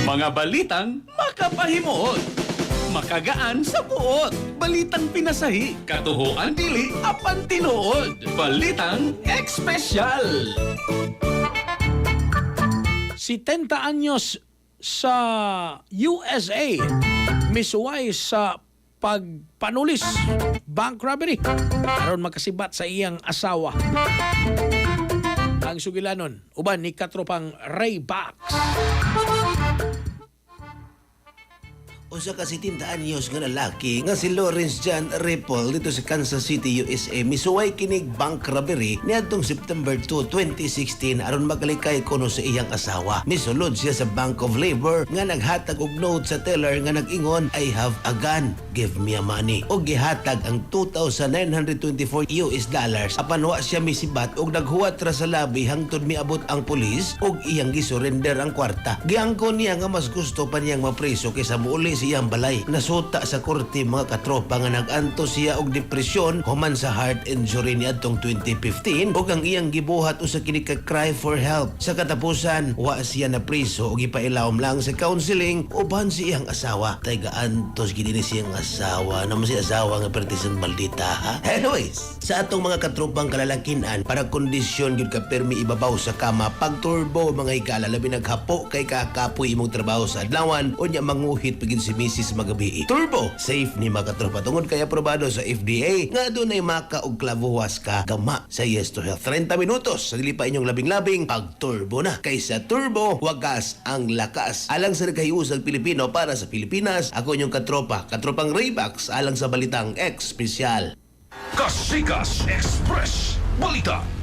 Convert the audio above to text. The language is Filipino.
Mga balitang makapahimuot, makagaan sa buot. Balitang pinasahi, katuhuan dili, apan tinuod. Balitang espesyal. 70 anyos sa USA, misuway sa pagpanulis, bank robbery, aron makasibat sa iyang asawa. Ang sugilanon, uban ni katropang Ray Bax. Usa ka 70 anyos nga lalaki nga si Lawrence John Ripple dito sa Kansas City, USA misuway kinig bank robbery niadtong September 2, 2016 aron magalikay kuno sa iyang asawa. Misulod siya sa Bank of Labor nga naghatag og note sa teller nga nag-ingon, "I have a gun, give me a money." Og gihatag ang $2,924 apan wa siya misibat og naghuwat ra sa labi hangtod miabot ang pulis og iyang gisurrender ang kwarta. Giangkon niya nga mas gusto pa niyang mapreso kaysa muuli siyang balay. Nasuta sa korte mga katropa nga nag-anto siya og depresyon human sa heart injury niadtong 2015 ug ang iyang gibuhat usa kini ka cry for help. Sa katapusan, wa siya na preso ug ipailawom lang sa counseling uban si iyang asawa. Tagaantos gid ni siyang asawa naman si asawa nga pertisang maldita ha. Anyways, sa atong mga katropang kalalakinan para kondisyon gyud ka permi ibabaw sa kama pag turbo mga higala labi naghapo kay kakapoy imong trabaho sa adlawan unya manguhit pagin si Mrs. Magabi. Turbo, safe ni mga katropa tungod kay aprobado sa FDA nga dunay maka og klavuwas ka gama sa Yes to Health. 30 minutos sa dili pa inyong labing-labing pag turbo na. Kaysa turbo, wagas ang lakas. Alang sa nagkayusag Pilipino para sa Pilipinas, ako inyong katropang Raybax alang sa balitang espesyal. Kasikas Express Balita.